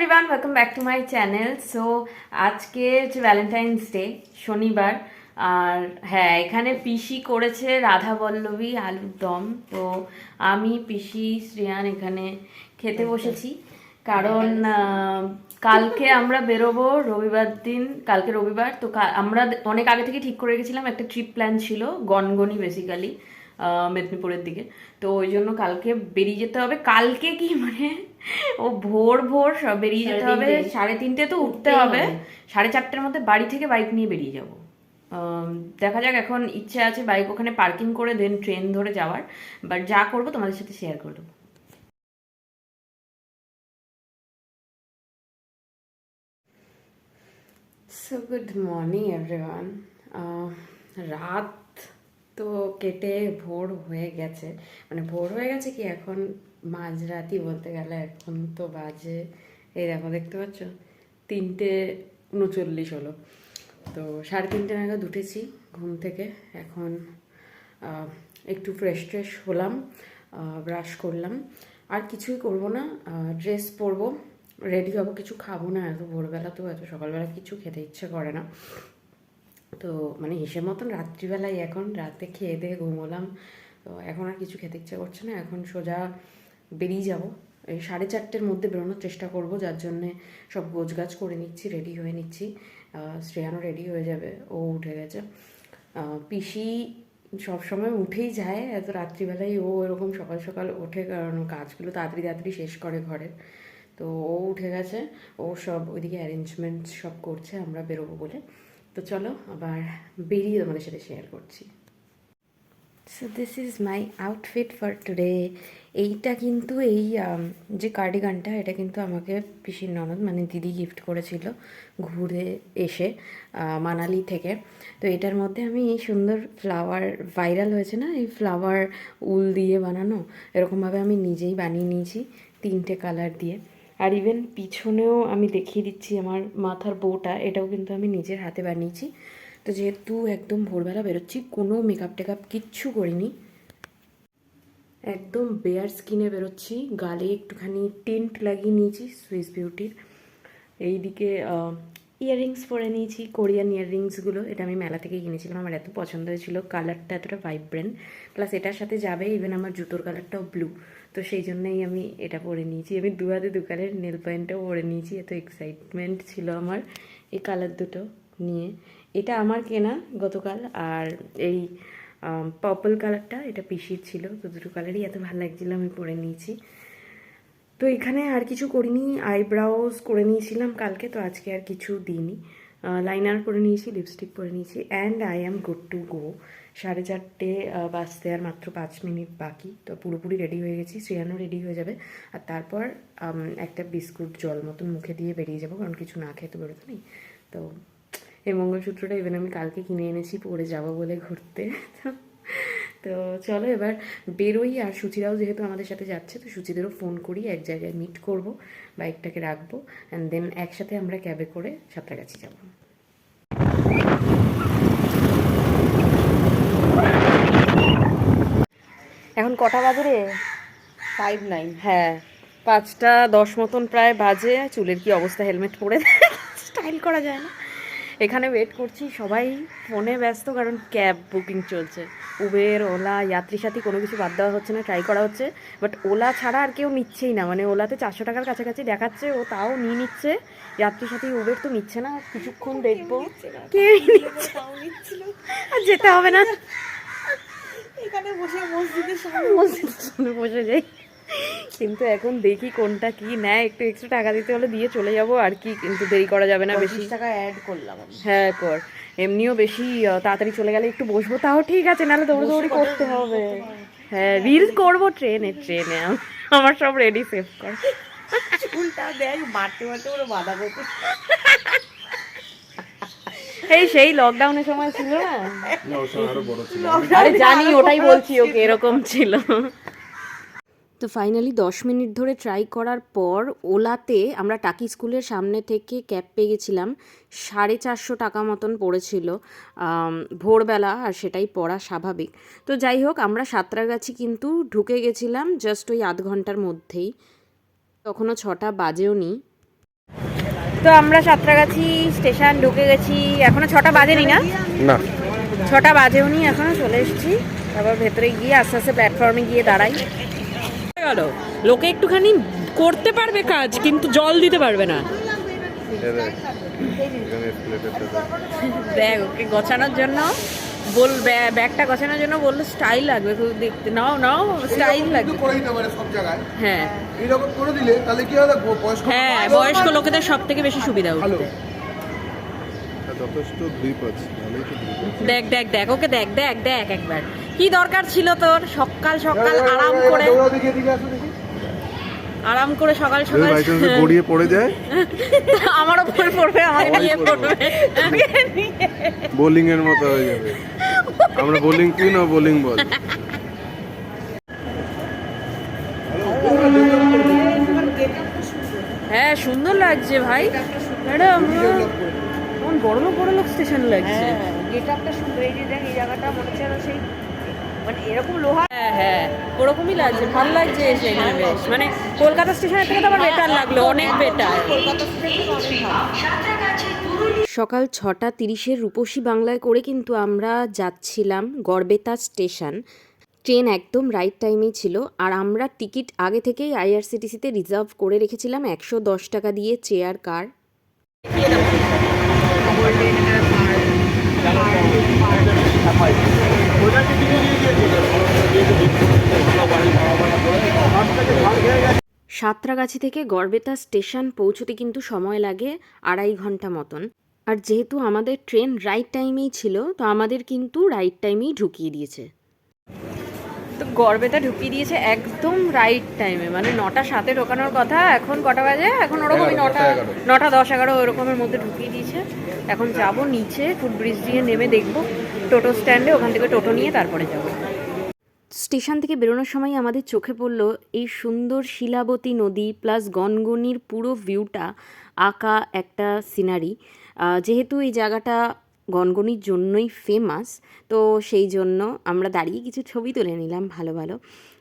Everyone, welcome back to my channel. So আজকে হচ্ছে Valentine's day, শনিবার। আর হ্যাঁ, এখানে পিসি করেছে রাধা বল্লভী আলুর দম। তো আমি, পিসি, শ্রেয়ান এখানে খেতে বসেছি। কারণ কালকে আমরা বেরোবো রবিবার দিন। কালকে রবিবার, তো আমরা অনেক আগে থেকে ঠিক করে রেখেছিলাম, একটা ট্রিপ প্ল্যান ছিল গনগনি বেসিক্যালি, মেদিনীপুরের দিকে। তো ওই জন্য কালকে বেরিয়ে যেতে হবে। কালকে কি মানে ও ভোর ভোর সব বেরিয়ে যেতে হবে, 3:30 তো উঠতে হবে, 4:30টার মধ্যে বাড়ি থেকে বাইক নিয়ে বেরিয়ে যাব। দেখা যাক, এখন ইচ্ছে আছে বাইক ওখানে পার্কিং করে দেন ট্রেন ধরে যাওয়ার। বাট যা করবো তোমাদের সাথে শেয়ার করবো। So good morning everyone. রাত তো কেটে ভোর হয়ে গেছে, মানে ভোর হয়ে গেছে কি, এখন মাঝরাতই বলতে গেলে। এখন তো বাজে, এই দেখো দেখতে পাচ্ছ, 3:39 হলো। তো 3:30 নাগাদ উঠেছি ঘুম থেকে। এখন একটু ফ্রেশ ট্রেশ হলাম, ব্রাশ করলাম, আর কিছুই করব না। ড্রেস পরবো, রেডি হবো, কিছু খাবো না। এত ভোরবেলা তো, এত সকালবেলা কিছু খেতে ইচ্ছে করে না। তো মানে হিসেব মতন রাত্রিবেলায় এখন রাতে খেয়ে দিয়ে ঘুমোলাম। তো এখন আর কিছু খেতে ইচ্ছে করছে না। এখন সোজা বেরিয়ে যাব। এই 4:30-র মধ্যে বেরোনোর চেষ্টা করব, যার জন্যে সব গোছগাছ করে নিচ্ছি, রেডি হয়ে নিচ্ছি। শ্রেয়ানও রেডি হয়ে যাবে, ও উঠে গেছে। পিসি সবসময় উঠেই যায় এত রাত্রিবেলায়, ও এরকম সকাল সকাল ওঠে, কারণ কাজগুলো তাড়াতাড়ি তাড়াতাড়ি শেষ করে ঘরের। তো ও উঠে গেছে, ও সব ওইদিকে অ্যারেঞ্জমেন্ট সব করছে আমরা বেরোবো বলে। তো চলো আবার বেরিয়ে তোমাদের সাথে শেয়ার করছি। So this is my outfit for today. এইটা কিন্তু যে কার্ডিগানটা, এটা কিন্তু আমাকে পিসির ননদ মানে দিদি গিফট করেছিল ঘুরে এসে মানালি থেকে। তো এটার মধ্যে আমি এই সুন্দর ফ্লাওয়ার, ভাইরাল হয়েছে না এই ফ্লাওয়ার, উল দিয়ে বানানো, এরকমভাবে আমি নিজেই বানিয়ে নিয়েছি 3টে কালার দিয়ে। আর ইভেন পিছনেও আমি দেখিয়ে দিচ্ছি আমার মাথার বোটা, এটাও কিন্তু আমি নিজের হাতে বানিয়েছি। তো যেহেতু একদম ভোরবেলা বেরোচ্ছি, কোনো মেকআপ টেকআপ কিচ্ছু করিনি, একদম বেয়ার স্কিনে বেরোচ্ছি। গালে একটুখানি টিন্ট লাগিয়ে নিয়েছি সুইস বিউটির। এইদিকে ইয়াররিংস পরে নিয়েছি, কোরিয়ান ইয়াররিংসগুলো। এটা আমি মেলা থেকে কিনেছিলাম, আমার এত পছন্দ হয়েছিল, কালারটা এতটা ভাইব্রেন্ট, প্লাস এটার সাথে যাবে ইভেন আমার জুতোর কালারটাও ব্লু। তো সেই জন্যই আমি এটা পরে নিয়েছি। আমি দু হাতে দু কালার নেল পয়েন্টটাও পরে নিয়েছি, এত এক্সাইটমেন্ট ছিল আমার এই কালার দুটো নিয়ে। এটা আমার কেনা গতকাল, আর এই পার্পল কালারটা এটা পিসির ছিল। তো দুটো কালারই এত ভালো লাগছিলো, আমি পরে নিয়েছি। তো এখানে আর কিছু করিনি, আইব্রাউজ করে নিয়েছিলাম কালকে, তো আজকে আর কিছু দিইনি। লাইনার পরে নিয়েছি, লিপস্টিক পরে নিয়েছি, and I am good to go. 4:30 বাজতে আর মাত্র 5 মিনিট বাকি। তো পুরোপুরি রেডি হয়ে গেছি, শ্রেয়ানও রেডি হয়ে যাবে। আর তারপর একটা বিস্কুট জল মতন মুখে দিয়ে বেরিয়ে যাবো, কারণ কিছু না খেয়ে তো বেরোতে নেই। তো এই মঙ্গলসূত্রটা ইভেন আমি কালকে কিনে এনেছি, পরে যাবো বলে ঘুরতে। তো চলো এবার বেরোই। আর সুচিরাও যেহেতু আমাদের সাথে যাচ্ছে, তো সুচিদেরও ফোন করি, এক জায়গায় মিট করব, বাইকটাকে রাখবো, অ্যান্ড দেন একসাথে আমরা ক্যাবে করে সাঁতরাগাছি যাব। এখন কটা বাজে রে? 5:09। হ্যাঁ, 5:10 মতন প্রায় বাজে। চুলের কি অবস্থা, হেলমেট পরে স্টাইল করা যায় না। এখানে ওয়েট করছি, সবাই ফোনে ব্যস্ত, কারণ ক্যাব বুকিং চলছে। উবের, ওলা, যাত্রী সাথী কোনো কিছু বাদ দেওয়া হচ্ছে না, ট্রাই করা হচ্ছে। বাট ওলা ছাড়া আর কেউ নিচ্ছেই না, মানে ওলাতে 400 টাকার কাছাকাছি দেখাচ্ছে, ও তাও নিয়ে নিচ্ছে। যাত্রী সাথী উবের তো নিচ্ছে না, কিছুক্ষণ দেখবো কেউই নিচ্ছে, আর যেতে হবে না, এখানে বসে মসজিদের মসজিদে বসে যাই। কিন্তু এখন দেখি কোনটা কি নেয়, একটু এক্সট্রা টাকা দিতে হলে দিয়ে চলে যাব আর কি, কিন্তু দেরি করা যাবে না বেশি। 20 টাকা অ্যাড করলাম আমি। হ্যাঁ কর, এমনিও বেশি তাড়াতাড়ি চলে গেলে একটু বসবো, তাও ঠিক আছে, নাহলে দৌড়ি করতে হবে। হ্যাঁ, রিলস করবো ট্রেনে ট্রেনে, আমার সব রেডি সেভ কর। চুলটা দেখ মারতে মারতে ওরা বাধা করতে। এই সেই লকডাউনের সময় ছিল না, আরে জানি, ওটাই বলছি, ওকে এরকম ছিল। তো ফাইনালি 10 মিনিট ধরে ট্রাই করার পর ওলাতে আমরা টাকি স্কুলের সামনে থেকে ক্যাব পেয়ে গেছিলাম। 450 টাকা মতন পড়েছিল ভোরবেলা, আর সেটাই পড়া স্বাভাবিক। তো যাই হোক, আমরা সাঁতরাগাছি কিন্তু ঢুকে গেছিলাম জাস্ট ওই আধ ঘন্টার মধ্যেই, তখনও 6টা বাজেও নি। তো আমরা সাঁতরাগাছি স্টেশন ঢুকে গেছি, এখনো 6টা বাজেনি না, না 6টা বাজেওনি, এখনো চলে এসেছি। তারপর ভেতরে গিয়ে আস্তে আস্তে প্ল্যাটফর্মে গিয়ে দাঁড়াই। গেল লোকে একটুখানি করতে পারবে কাজ, কিন্তু জল দিতে পারবে না। দেখ ওকে গোছানোর জন্য ব্যাগটা গোছানোর জন্য বললো স্টাইল লাগবে খুব দেখতে। নাও নাও স্টাইল লাগবে করে দিতে পারে সব জায়গায়। হ্যাঁ এইরকম করে দিলে তাহলে কি হবে, বয়স্ক হ্যাঁ, বয়স্ক লোকেদের সব থেকে বেশি সুবিধা ভালো। উঠতে। যথেষ্ট গ্রিপ আছে, ভালোই তো grip আছে। দেখ দেখ দেখ ওকে দেখ দেখ দেখ একবার, কি দরকার ছিল তোর সকাল সকাল আরাম করে, দৌড়াও দেখি, এদিকে আসো দেখি। আরাম করে সকাল যদি সকাল by chance গড়িয়ে পড়ে যায়, আমার উপর পড়বে, আমাকে সবাই নিয়ে পড়বে। পড়বে। বোলিং এর মতো হয়ে যাবে। আমরা বোলিং কুইন ও বোলিং বল। হ্যাঁ সুন্দর লাগছে ভাই, ম্যাডাম কেমন বড় লোক স্টেশন লাগছে। গেটআপটা সুন্দর, এই যে দেখ এই জায়গাটা মনে হচ্ছে যেন সেই মানে এরকম লোহা। হ্যাঁ হ্যাঁ ওরকমই লাগছে, ভালো লাগছে এসে এখানে বেশ, মানে কলকাতা স্টেশনের থেকে তো আমার বেটার লাগলো, অনেক বেটার। কলকাতা থেকে অনেক ভালো। সকাল 6:30 রূপসী বাংলায় করে কিন্তু আমরা যাচ্ছিলাম গড়বেতা স্টেশন। ট্রেন একদম রাইট টাইমেই ছিল, আর আমরা টিকিট আগে থেকেই আইআরসিটিসিতে রিজার্ভ করে রেখেছিলাম 110 টাকা দিয়ে চেয়ার কার। সাঁতরাগাছি থেকে গড়বেতা স্টেশন পৌঁছতে কিন্তু সময় লাগে 2.5 ঘন্টা মতন। আর যেহেতু আমাদের ট্রেন রাইট টাইমেই ছিল, তো আমাদের কিন্তু রাইট টাইমেই ঢুকিয়ে দিয়েছে। তো গড়বেতা ঢুকিয়ে দিয়েছে একদম রাইট টাইমে, মানে 9:07 ঢোকানোর কথা, এখন কটা বাজে, এখন ওরকমই 9:10-11 ওরকমের মধ্যে ঢুকিয়ে দিয়েছে। এখন যাব নিচে, ফুটব্রিজ দিয়ে নেমে দেখব টোটো স্ট্যান্ডে, ওখান থেকে টোটো নিয়ে তারপরে যাব। স্টেশন থেকে বেরোনোর সময় আমাদের চোখে পড়ল এই সুন্দর শিলাবতী নদী প্লাস গনগনির পুরো ভিউটা আঁকা একটা সিনারি। যেহেতু এই জায়গাটা গনগনির জন্যই ফেমাস, তো সেই জন্য আমরা দাঁড়িয়ে কিছু ছবি তুলে নিলাম ভালো ভালো।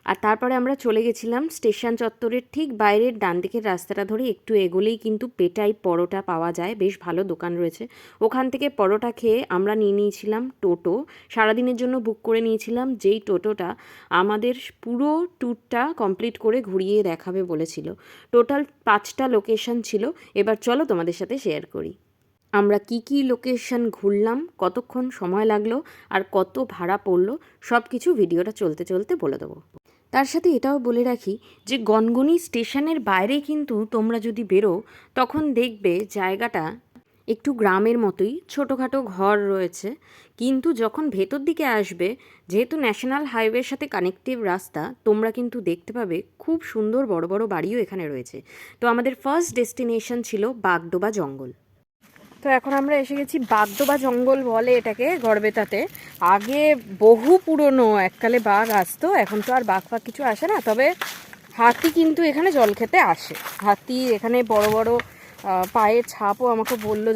আর তারপরে আমরা চলে গেছিলাম স্টেশন চত্বরের ঠিক বাইরের ডান দিকের রাস্তাটা ধরে একটু এগোলেই কিন্তু পেটাই পরোটা পাওয়া যায়, বেশ ভালো দোকান রয়েছে। ওখান থেকে পরোটা খেয়ে আমরা নিয়ে নিয়েছিলাম টোটো, সারাদিনের জন্য বুক করে নিয়েছিলাম, যেই টোটোটা আমাদের পুরো ট্যুরটা কমপ্লিট করে ঘুরিয়ে দেখাবে বলেছিল। টোটাল 5টা লোকেশন ছিল, এবার চলো তোমাদের সাথে শেয়ার করি আমরা কি কি লোকেশন ঘুরলাম, কতক্ষণ সময় লাগলো আর কত ভাড়া পড়লো, সব কিছু ভিডিওটা চলতে চলতে বলে দেবো। তার সাথে এটাও বলে রাখি যে গনগনি স্টেশনের বাইরে কিন্তু তোমরা যদি বেরো তখন দেখবে জায়গাটা একটু গ্রামের মতোই, ছোটোখাটো ঘর রয়েছে, কিন্তু যখন ভেতর দিকে আসবে, যেহেতু ন্যাশনাল হাইওয়ের সাথে কানেক্টিভ রাস্তা, তোমরা কিন্তু দেখতে পাবে খুব সুন্দর বড় বড় বাড়িও এখানে রয়েছে। তো আমাদের ফার্স্ট ডেস্টিনেশন ছিল বাগডোবা জঙ্গল। তো এখন আমরা এসে গেছি বাগডোবা জঙ্গল বলে এটাকে গড়বেতাতে। আগে বহু পুরনো, এককালে বাঘ আসতো, এখন তো আর বাঘ ফাঘ কিছু আসে না, তবে হাতি কিন্তু এখানে জল খেতে আসে। হাতি এখানে বড় বড় পায়ের ছাপও আমাকে বললো,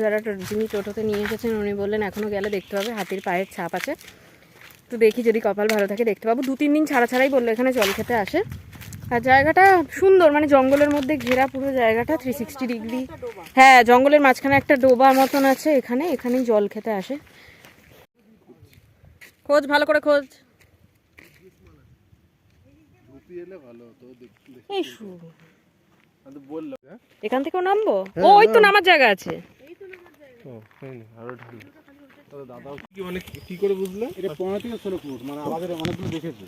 যিনি টোটোতে নিয়ে এসেছেন উনি বললেন এখনও গেলে দেখতে পাবে হাতির পায়ের ছাপ আছে। তো দেখি যদি কপাল ভালো থাকে দেখতে পাবো। 2-3 দিন ছাড়াই বললো এখানে জল খেতে আসে। আর জায়গাটা সুন্দর, মানে জঙ্গলের মধ্যে ঘেরা পুরো জায়গাটা 360 ডিগ্রি। হ্যাঁ, জঙ্গলের মাঝখানে একটা ডোবা মতন আছে, এখানেই জল খেতে আসে। খোঁজ ভালো করে খোঁজ। এখান থেকেও নামবো? ও ওই তো নামার জায়গা আছে। কি করে বুঝলে? এটা 15 থেকে 16 ফুট, মানে আমাদের অনেকগুলো দেখেছি।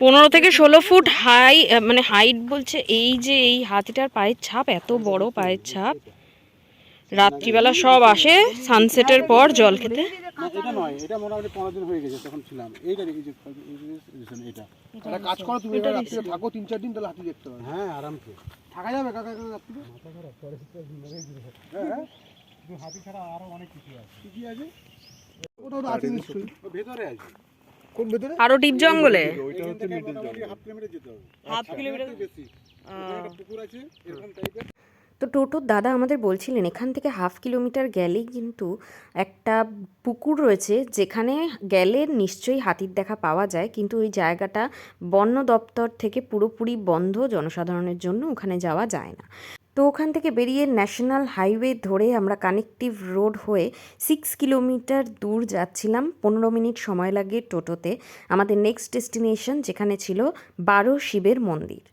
15 থেকে 16 ফুট হাই, মানে হাইট বলছে। এই যে এই হাতিটার পায়ের ছাপ, এত বড় পায়ের ছাপ। রাত্রিবেলা সব আসে সানসেটের পর জল খেতে। এটা নয়, এটা মোটামুটি 15 দিন হয়ে গেছে তখন ছিলাম। এইটা দেখি যে এটা একটা কাজ করো তুমি, এটা রাত্রিতে থাকো 3-4 দিন, তাহলে হাতি দেখতে পাবে। হ্যাঁ আরামসে থাকা যাবে কাকা রাত্রিতে। হ্যাঁ হাতি ছাড়া আরো অনেক কিছু আছে। কি আছে? ওটাও আছে নিশ্চয়ই, ভেতরে আছে। কোন ভেতরে? আরো ডিপ জঙ্গলে। ওইটা হচ্ছে মিডল জঙ্গল, 1/2 কিলোমিটার যেতে হবে। 1/2 কিলোমিটার বেশি। একটা পুকুর আছে এরকম টাইপের। তো টোটোর দাদা আমাদের বলছিলেন এখান থেকে 1/2 কিলোমিটার গেলেই কিন্তু একটা পুকুর রয়েছে, যেখানে গেলে নিশ্চয়ই হাতির দেখা পাওয়া যায়, কিন্তু ওই জায়গাটা বন্য দপ্তর থেকে পুরোপুরি বন্ধ, জনসাধারণের জন্য ওখানে যাওয়া যায় না। তো ওখান থেকে বেরিয়ে ন্যাশনাল হাইওয়ে ধরে আমরা কানেক্টিভ রোড হয়ে 6 কিলোমিটার দূর যাচ্ছিলাম। 15 মিনিট সময় লাগে টোটোতে আমাদের নেক্সট ডেস্টিনেশন, যেখানে ছিল 12 শিবের মন্দির।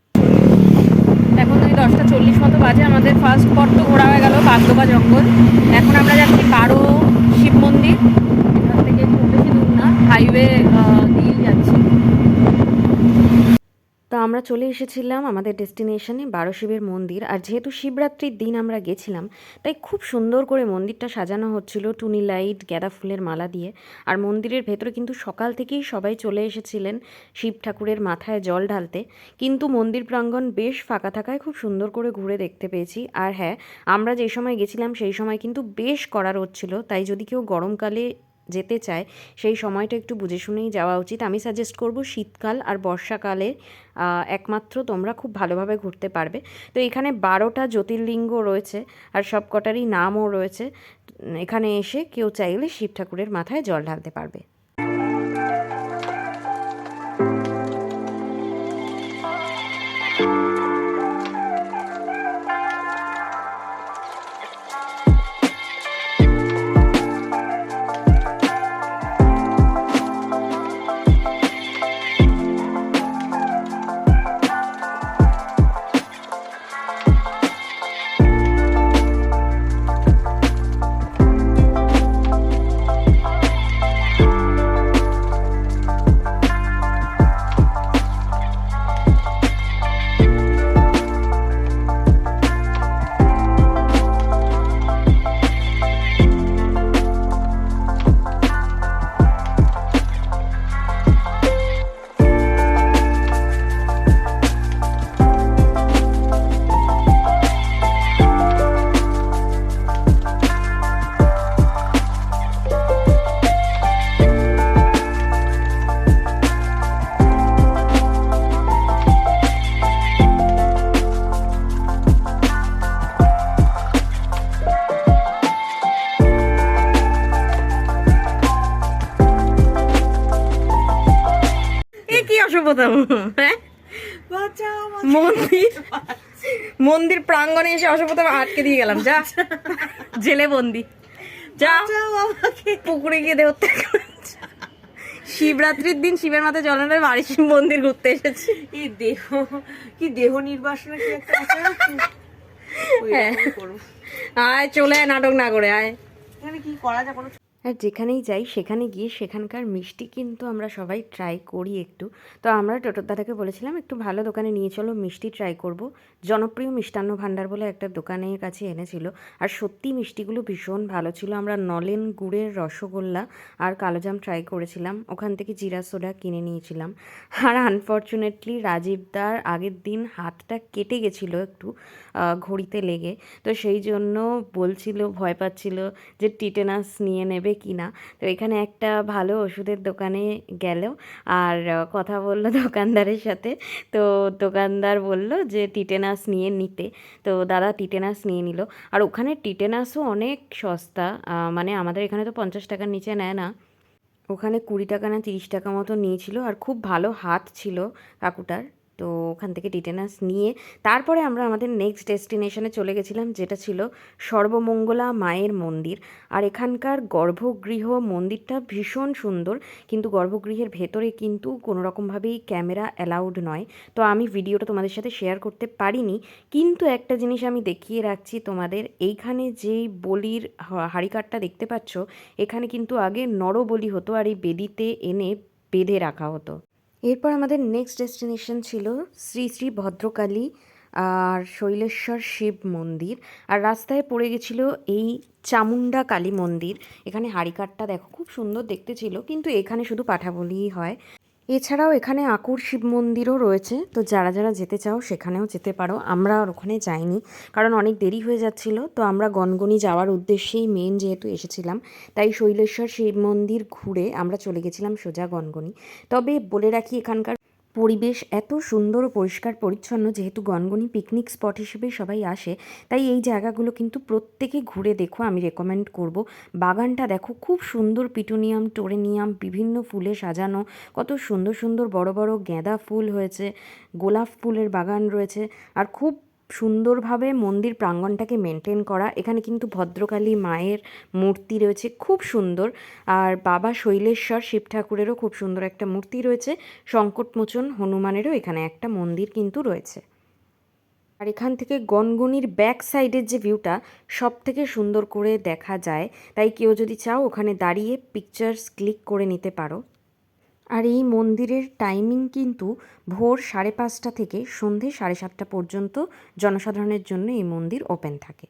এখন ওই 10:40 মতো বাজে। আমাদের ফার্স্ট স্পট তো ঘোরা হয়ে গেল বাগডোবা জঙ্গল। এখন আমরা যাচ্ছি 12 শিব মন্দির। এখান থেকে খুব বেশি দূর না, হাইওয়ে দিয়েই যাচ্ছি। তো আমরা চলে এসেছিলাম আমাদের ডেস্টিনেশনে 12 শিবের মন্দির। আর যেহেতু শিবরাত্রির দিন আমরা গেছিলাম, তাই খুব সুন্দর করে মন্দিরটা সাজানো হচ্ছিল টুনি লাইট, গাঁদা ফুলের মালা দিয়ে। আর মন্দিরের ভেতরে কিন্তু সকাল থেকেই সবাই চলে এসেছিলেন শিব ঠাকুরের মাথায় জল ঢালতে। কিন্তু মন্দির প্রাঙ্গণ বেশ ফাঁকা থাকায় খুব সুন্দর করে ঘুরে দেখতে পেয়েছি। আর হ্যাঁ, আমরা যে সময় গেছিলাম সেই সময় কিন্তু বেশ কড়া রোদ ছিল, তাই যদি কেউ গরমকালে যেতে চায় সেই সময়টা একটু বুঝে শুনেই যাওয়া উচিত। আমি সাজেস্ট করব শীতকাল আর বর্ষাকালে একমাত্র তোমরা খুব ভালোভাবে ঘুরতে পারবে। তো এখানে 12টা জ্যোতির্লিঙ্গ রয়েছে আর সব কটারই নামও রয়েছে। এখানে এসে কেউ চাইলে শিব ঠাকুরের মাথায় জল ঢালতে পারবে। অসভ্যতাম, হ্যাঁ? মন্দির প্রাঙ্গণে এসে অসভ্যতাম আটকে দিয়ে গেলাম। যা জেলে বন্দি, যা পুকুরে গিয়ে দেহ। শিবরাত্রির দিন শিবের মাথায় জল ঢালার বাড়ি শিব মন্দির ঘুরতে এসেছি। এই দেহ নির্বাসনে কি একটা আছে না? হ্যাঁ, আয় চলে আয়, নাটক না করে আয়। এখানে কি করা যায় কোনো? আর যেখানেই যাই সেখানে গিয়ে সেখানকার মিষ্টি কিন্তু আমরা সবাই ট্রাই করি একটু। তো আমরা টোটোর দাদাকে বলেছিলাম একটু ভালো দোকানে নিয়ে চলো, মিষ্টি ট্রাই করব। জনপ্রিয় মিষ্টান্ন ভাণ্ডার বলে একটা দোকানের কাছে এনেছিল, আর সত্যি মিষ্টিগুলো ভীষণ ভালো ছিল। আমরা নলেন গুড়ের রসগোল্লা আর কালোজাম ট্রাই করেছিলাম, ওখান থেকে জিরা সোডা কিনে নিয়েছিলাম। আর আনফর্চুনেটলি রাজীবদার আগের দিন হাতটা কেটে গেছিলো একটু ঘড়িতে লেগে, তো সেই জন্য বলছিল, ভয় পাচ্ছিল যে টিটেনাস নিয়ে নেবে কি না। তো এখানে একটা ভালো ওষুধের দোকানে গেল আর কথা বললো দোকানদারের সাথে। তো দোকানদার বলল যে টিটেনাস নিয়ে নিতে, তো দাদা টিটেনাস নিয়ে নিল। আর ওখানে টিটেনাসও অনেক সস্তা, মানে আমাদের এখানে তো 50 টাকার নিচে নেয় না, ওখানে 20 টাকা না 30 টাকা মতো নিয়েছিল। আর খুব ভালো হাত ছিল কাকুটার। তো ওখান থেকে টিটেনাস নিয়ে তারপরে আমরা আমাদের নেক্সট ডেস্টিনেশনে চলে গেছিলাম, যেটা ছিল সর্বমঙ্গলা মায়ের মন্দির। আর এখানকার গর্ভগৃহ মন্দিরটা ভীষণ সুন্দর, কিন্তু গর্ভগৃহের ভেতরে কিন্তু কোনো রকমভাবেই ক্যামেরা অ্যালাউড নয়। তো আমি ভিডিওটা তোমাদের সাথে শেয়ার করতে পারিনি, কিন্তু একটা জিনিস আমি দেখিয়ে রাখছি তোমাদের। এইখানে যেই বলির হাঁড়িকাঠটা দেখতে পাচ্ছ, এখানে কিন্তু আগে নরবলি হতো আর এই বেদিতে এনে বেঁধে রাখা হতো। এরপর আমাদের নেক্সট ডেস্টিনেশন ছিল শ্রী শ্রী ভদ্রকালী আর শৈলেশ্বর শিব মন্দির। আর রাস্তায় পড়ে গেছিলো এই চামুন্ডা কালী মন্দির। এখানে হাঁড়িকাঠটা দেখো খুব সুন্দর দেখতে ছিল, কিন্তু এখানে শুধু পাঠা বলিই হয়। এছাড়াও এখানে আকুর শিব মন্দিরও রয়েছে, তো যারা যারা যেতে চাও সেখানেও যেতে পারো। আমরা আর ওখানে যাইনি, কারণ অনেক দেরি হয়ে যাচ্ছিল। তো আমরা গনগনি যাওয়ার উদ্দেশ্যেই মেন যেহেতু এসেছিলাম, তাই শৈলেশ্বর শিব মন্দির ঘুরে আমরা চলে গেছিলাম সোজা গনগনি। তবে বলে রাখি, এখানকার পরিবেশ এত সুন্দর ও পরিষ্কার পরিচ্ছন্ন, যেহেতু গনগনি পিকনিক স্পট হিসেবেই সবাই আসে, তাই এই জায়গাগুলো কিন্তু প্রত্যেকে ঘুরে দেখো, আমি রেকমেন্ড করব। বাগানটা দেখো খুব সুন্দর, পিটুনিয়াম, টোরেনিয়াম, বিভিন্ন ফুলে সাজানো, কত সুন্দর সুন্দর বড় বড় গাঁদা ফুল হয়েছে, গোলাপ ফুলের বাগান রয়েছে। আর খুব সুন্দরভাবে মন্দির প্রাঙ্গণটাকে মেনটেন করা। এখানে কিন্তু ভদ্রকালী মায়ের মূর্তি রয়েছে খুব সুন্দর, আর বাবা শৈলেশ্বর শিব ঠাকুরেরও খুব সুন্দর একটা মূর্তি রয়েছে, সংকটমোচন হনুমানেরও এখানে একটা মন্দির কিন্তু রয়েছে। আর এখান থেকে গনগনির ব্যাক সাইডের যে ভিউটা সব থেকে সুন্দর করে দেখা যায়, তাই কেউ যদি চাও ওখানে দাঁড়িয়ে পিকচার্স ক্লিক করে নিতে পারো। আর এই মন্দিরের টাইমিং কিন্তু ভোর 5:30 থেকে সন্ধে 7:30 পর্যন্ত জনসাধারণের জন্য এই মন্দির ওপেন থাকে।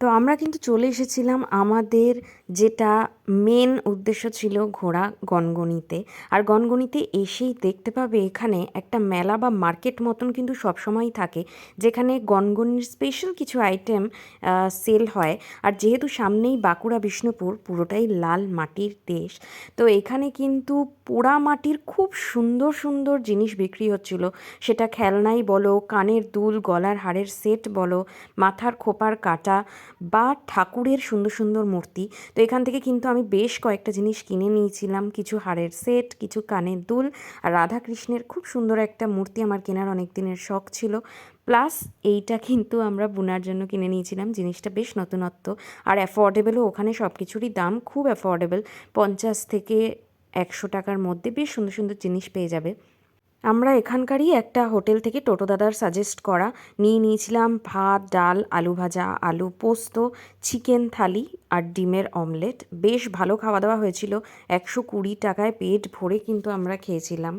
তো আমরা কিন্তু চলে এসেছিলাম আমাদের যেটা মেন উদ্দেশ্য ছিল ঘোরা গনগনিতে। আর গনগনিতে এসেই দেখতে পাবে এখানে একটা মেলা বা মার্কেট মতন কিন্তু সবসময়ই থাকে, যেখানে গনগনির স্পেশাল কিছু আইটেম সেল হয়। আর যেহেতু সামনেই বাঁকুড়া বিষ্ণুপুর, পুরোটাই লাল মাটির দেশ, তো এখানে কিন্তু পোড়া মাটির খুব সুন্দর সুন্দর জিনিস বিক্রি হচ্ছিল। সেটা খেলনাই বলো, কানের দুল, গলার হারের সেট বলো, মাথার খোপার কাটা বা ঠাকুরের সুন্দর সুন্দর মূর্তি। তো এখান থেকে কিন্তু আমি বেশ কয়েকটা জিনিস কিনে নিয়েছিলাম, কিছু হারের সেট, কিছু কানের দুল, আর রাধাকৃষ্ণের খুব সুন্দর একটা মূর্তি আমার কেনার অনেক দিনের শখ ছিল। প্লাস এইটা কিন্তু আমরা বোনার জন্য কিনে নিয়েছিলাম। জিনিসটা বেশ নতুনত্ব আর অ্যাফোর্ডেবলও, ওখানে সব কিছুরই দাম খুব অ্যাফোর্ডেবল, 50 থেকে 100 টাকার মধ্যে বেশ সুন্দর সুন্দর জিনিস পেয়ে যাবে। আমরা এখানকারই একটা হোটেল থেকে টোটো দাদার সাজেস্ট করা নিয়েছিলাম ভাত, ডাল, আলু ভাজা, আলু পোস্ত, চিকেন থালি আর ডিমের অমলেট। বেশ ভালো খাওয়া দাওয়া হয়েছিল, 120 টাকায় পেট ভরে কিন্তু আমরা খেয়েছিলাম।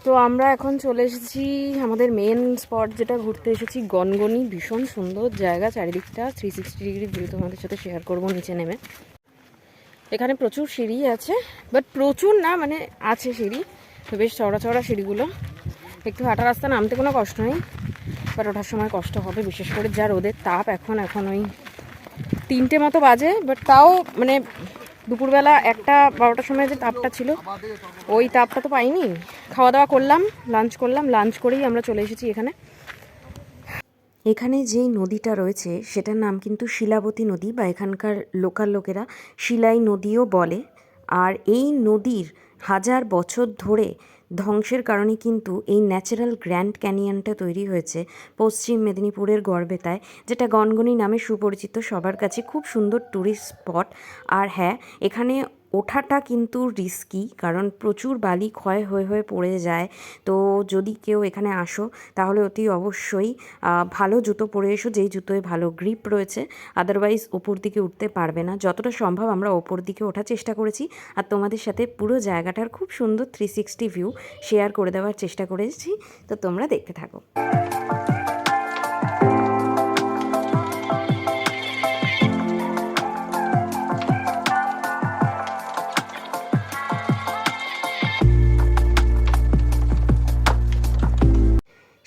তো আমরা এখন চলে এসেছি আমাদের মেন স্পট যেটা ঘুরতে এসেছি, গনগনি। ভীষণ সুন্দর জায়গা, চারিদিকটা 360 ডিগ্রি ভিউ তোমাদের সাথে শেয়ার করবো নিচে নেমে। এখানে প্রচুর সিঁড়ি আছে, বাট প্রচুর না, মানে আছে সিঁড়ি, তো বেশ চওড়া চওড়া সিঁড়িগুলো। একটু হাঁটা রাস্তা, নামতে কোনো কষ্ট নেই, বাট ওঠার সময় কষ্ট হবে, বিশেষ করে যা রোদের তাপ। এখন ওই 3টে মতো বাজে, বাট তাও মানে দুপুরবেলা 1টা-12টার সময় যে তাপটা ছিল ওই তাপটা তো পাইনি। খাওয়া দাওয়া করলাম, লাঞ্চ করেই আমরা চলে এসেছি এখানে। এখানে যেই নদীটা রয়েছে সেটার নাম কিন্তু শিলাবতী নদী, বা এখানকার লোকাল লোকেরা শিলাই নদীও বলে। আর এই নদীর 1000 বছর ধরে ধ্বংসের কারণে কিন্তু এই ন্যাচারাল গ্র্যান্ড ক্যানিয়নটা তৈরি হয়েছে পশ্চিম মেদিনীপুরের গড়বেতায়, যেটা গনগনি নামে সুপরিচিত সবার কাছে। খুব সুন্দর ট্যুরিস্ট স্পট। আর হ্যাঁ, এখানে ওঠাটা কিন্তু রিস্কি, কারণ প্রচুর বালি ক্ষয় হয়ে হয়ে পড়ে যায়। তো যদি কেউ এখানে আসো তাহলে অতি অবশ্যই ভালো জুতো পরে এসো, যেই জুতোয় ভালো গ্রিপ রয়েছে, আদারওয়াইজ ওপর দিকে উঠতে পারবে না। যতটা সম্ভব আমরা ওপর দিকে ওঠার চেষ্টা করেছি, আর তোমাদের সাথে পুরো জায়গাটার খুব সুন্দর 360 ভিউ শেয়ার করে দেওয়ার চেষ্টা করেছি। তো তোমরা দেখতে থাকো।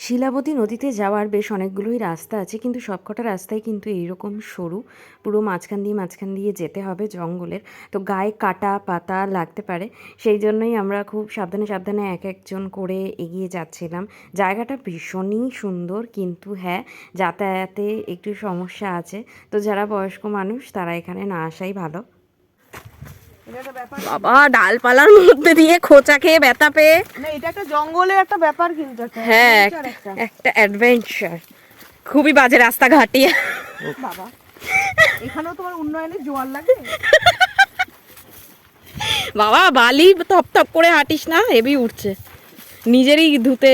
শিলাবতী নদীতে যাওয়ার বেশ অনেকগুলোই রাস্তা আছে, কিন্তু সবকটা রাস্তায় কিন্তু এইরকম সরু, পুরো মাঝখান দিয়ে যেতে হবে জঙ্গলের। তো গায়ে কাটা পাতা লাগতে পারে, সেই জন্যই আমরা খুব সাবধানে এক একজন করে এগিয়ে যাচ্ছিলাম। জায়গাটা ভীষণই সুন্দর, কিন্তু হ্যাঁ, যাতায়াতে একটু সমস্যা আছে। তো যারা বয়স্ক মানুষ তারা এখানে না আসাই ভালো। বাবা, ডালপালার মধ্যে দিয়ে খোঁচা খেয়ে ব্যথা পেয়ে, এটা একটা জঙ্গলের একটা ব্যাপার, কিন্তু হ্যাঁ একটা অ্যাডভেঞ্চার। খুবই বাজে রাস্তাঘাটে। বাবা, এখানেও তোমার উন্নয়নের জোয়ার লাগে। বাবা, বালি তপ তপ করে হাঁটিস না, হেভি উঠছে, নিজেরই ধুতে।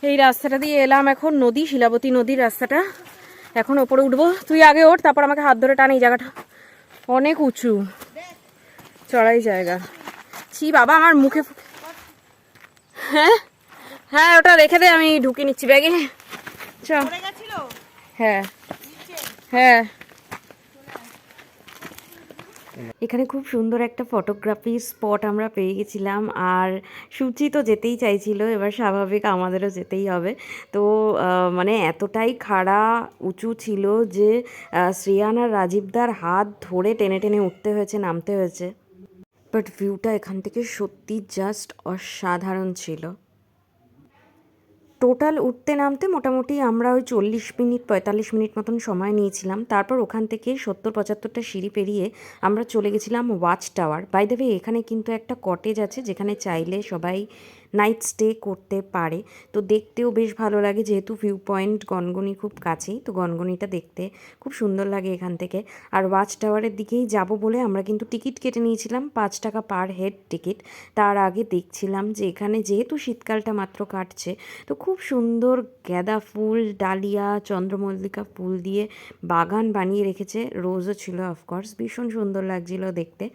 এই রাস্তাটা দিয়ে এলাম এখন, নদী, শিলাবতী নদীর রাস্তাটা। এখন ওপরে উঠবো, তুই আগে ওঠ, তারপর আমাকে হাত ধরে টান। এই জায়গাটা অনেক উঁচু, চড়াই জায়গা। ছি বাবা, আমার মুখে। হ্যাঁ হ্যাঁ, ওটা রেখে দে, আমি ঢুকে নিচ্ছি ব্যাগে। চ। হ্যাঁ হ্যাঁ। এখানে খুব সুন্দর একটা ফটোগ্রাফি স্পট আমরা পেয়ে গেছিলাম, আর সুচি তো যেতেই চাইছিল, এবার স্বাভাবিক আমাদেরও যেতেই হবে। তো মানে এতটাই খাড়া উঁচু ছিল যে শ্রেয়ান আর রাজীবদার হাত ধরে টেনে টেনে উঠতে হয়েছে, নামতে হয়েছে। বাট ভিউটা এখান থেকে সত্যি জাস্ট অসাধারণ ছিল। টোটাল উঠতে নামতে মোটামুটি আমরা ওই 40-45 মিনিট মতন সময় নিয়েছিলাম। তারপর ওখান থেকে 70-75টা সিঁড়ি পেরিয়ে আমরা চলে গেছিলাম watch tower. By the way, এখানে কিন্তু একটা কটেজ আছে যেখানে চাইলে সবাই নাইট স্টে করতে পারে। তো দেখতেও বেশ ভালো লাগে, যেহেতু ভিউ পয়েন্ট গনগনি খুব কাছেই, তো গনগনিটা দেখতে খুব সুন্দর লাগে এখান থেকে। আর ওয়াচ টাওয়ারের দিকেই যাব বলে আমরা কিন্তু টিকিট কেটে নিয়েছিলাম, 5 টাকা পার হেড টিকিট। তার আগে দেখছিলাম যে এখানে যেহেতু শীতকালটা মাত্র কাটছে, তো খুব সুন্দর গাঁদা ফুল, ডালিয়া, চন্দ্রমল্লিকা ফুল দিয়ে বাগান বানিয়ে রেখেছে। রোজও ছিল অফকোর্স, ভীষণ সুন্দর লাগছিল দেখতে।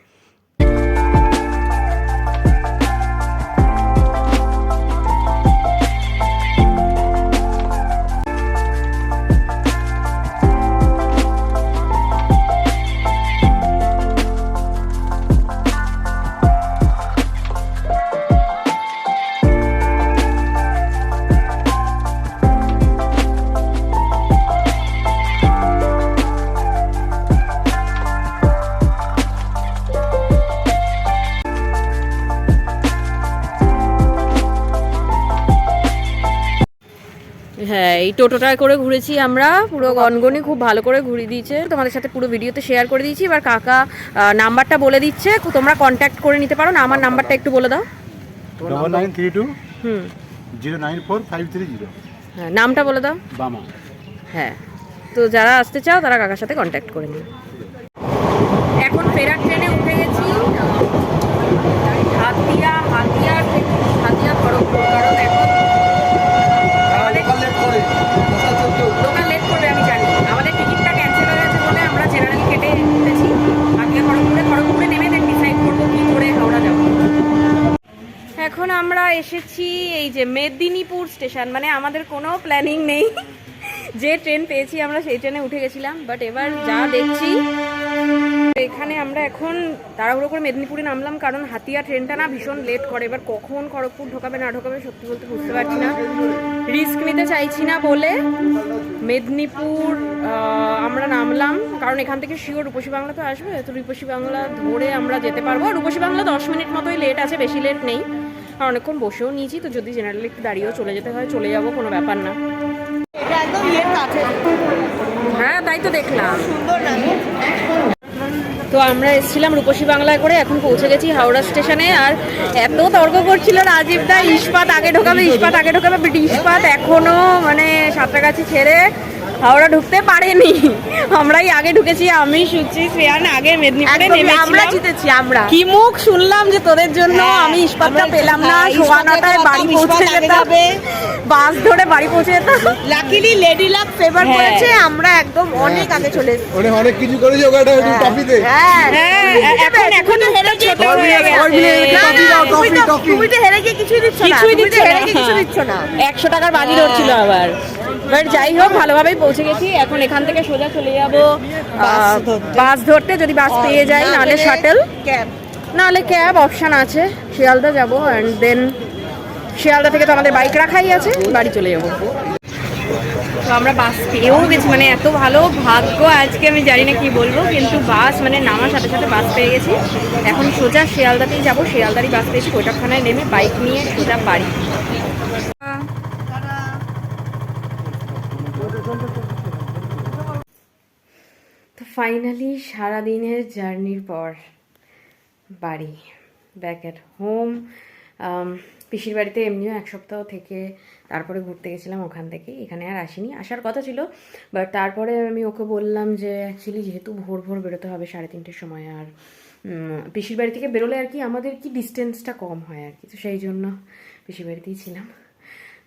হ্যাঁ, এই টোটোটায় করে ঘুরেছি আমরা পুরো গনগনি, খুব ভালো করে ঘুরিয়ে দিয়েছে। তোমাদের সাথে পুরো ভিডিওতে শেয়ার করে দিয়েছি। এবার কাকা নাম্বারটা বলে দিচ্ছে, তোমরা কন্ট্যাক্ট করে নিতে পারো। না, আমার নাম্বারটা একটু বলে দাও। 9932 094530। হ্যাঁ, নামটা বলে দাও। বামা। হ্যাঁ, তো যারা আসতে চাও তারা কাকার সাথে কন্ট্যাক্ট করে নিও। এখন ফেরার ট্রেনে উঠে গেছি হাতিয়া খড়গপুর, কারণ এখন লোকাল লেট করবে আমি জানি। আমাদের টিকিটটা ক্যান্সেল হয়ে গেছে বলে আমরা জেনারেল কেটে উঠেছি হাতিয়া খড়গপুরে নেমে দেন ডিসাইড করবো কী করে হাওড়া যাবো। এখন আমরা এসেছি এই যে মেদিনীপুর স্টেশন, মানে আমাদের কোনো প্ল্যানিং নেই, যে ট্রেন পেয়েছি আমরা সেই ট্রেনে উঠে গেছিলাম। বাট এবার যা দেখছি এখানে আমরা এখন তাড়াহুড়ো করে মেদিনীপুরে নামলাম, কারণ হাতিয়া ট্রেনটা না ভীষণ লেট করে। এবার কখন খড়গপুর ঢোকাবে না ঢোকাবে সত্যি বলতে বুঝতে পারছি না, রিস্ক নিতে চাইছি না বলে মেদিনীপুর আমরা নামলাম। কারণ এখান থেকে শিওর রূপসী বাংলা তো আসবে, তো রূপসী বাংলা ধরে আমরা যেতে পারবো। রূপসী বাংলা 10 মিনিট মতোই লেট আছে, বেশি লেট নেই। আর অনেকক্ষণ বসেও নিয়েছি, তো যদি জেনারেলি একটু দাঁড়িয়েও চলে যেতে হয় চলে যাবো, কোনো ব্যাপার না। হ্যাঁ, তাই তো দেখলাম, সুন্দর না। তো আমরা এসেছিলাম রূপসী বাংলায় করে, এখন পৌঁছে গেছি হাওড়া স্টেশনে। আর এত তর্ক করছিল রাজীব দা, ইস্পাত আগে ঢোকাবে, বাট ইস্পাত এখনো মানে সাঁতরাগাছি ছেড়ে হাওড়া ঢুকতে পারেনি। আমরাই আগে ঢুকেছি, আমি সুচি শ্রেয়ান আগে মেদিনীপুরে নেমেছিলাম। আমরা জিতেছি। আমরা কি মুখ শুনলাম যে তোদের জন্য আমি ইস্পাতটা পেলাম না, 9:15টায় বাড়ি পৌঁছে যেতাম, বাস ধরে বাড়ি পৌঁছে যেতাম। লাকিলি লেডি লাক ফেভার করেছে, আমরা একদম অনেক আগে চলে এসেছি। অনেক কিছু করেছে ওখানে টপিতে। হ্যাঁ, এখন হেরে ছোট হয়ে গেছে। তুমি তো হেরে গিয়ে কিছুই দিচ্ছ না, 100 টাকার বাজি ধরছিল আবার। বাট যাই হোক, ভালোভাবেই পৌঁছে গেছি। এখন এখান থেকে সোজা চলে যাব বাস ধরতে, যদি বাস পেয়ে যাই, নাহলে শাটেল, নাহলে ক্যাব অপশান আছে। শিয়ালদা যাবো, অ্যান্ড দেন শিয়ালদা থেকে তো আমাদের বাইক রাখাই আছে, বাড়ি চলে যাবো। তো আমরা বাস পেয়েও গেছি, মানে এত ভালো ভাগ্য আজকে, আমি জানি না কি বলবো, কিন্তু বাস মানে নামার সাথে সাথে বাস পেয়ে গেছি। এখন সোজা শিয়ালদাতেই যাবো, শিয়ালদারই বাস পেয়েছি, ওইটাখানায় নেমে বাইক নিয়ে সোজা বাড়ি। তো ফাইনালি সারাদিনের জার্নির পর বাড়ি, ব্যাক অ্যাট হোম। পিসির বাড়িতে এমনিও 1 সপ্তাহ থেকে তারপরে ঘুরতে গেছিলাম, ওখান থেকে এখানে আর আসিনি, আসার কথা ছিল। বাট তারপরে আমি ওকে বললাম যে অ্যাকচুয়ালি যেহেতু ভোর ভোর বেরোতে হবে 3:30-র সময়, আর পিসির বাড়ি থেকে বেরোলে আর কি আমাদের কি ডিস্টেন্সটা কম হয় আর কি, তো সেই জন্য পিসির বাড়িতেই ছিলাম।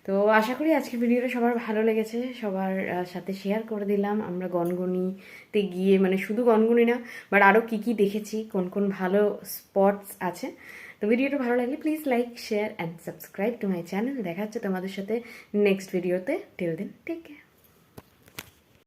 তো আশা করি আজকের ভিডিওটা সবার ভালো লেগেছে, সবার সাথে শেয়ার করে দিলাম আমরা গনগনিতে গিয়ে, মানে শুধু গনগনি না বাট আরও কী কী দেখেছি, কোন কোন ভালো স্পটস আছে। তো ভিডিওটা ভালো লাগলে please like, share and subscribe to my channel. দেখা হচ্ছে তোমাদের সাথে নেক্সট ভিডিওতে। Till then take care.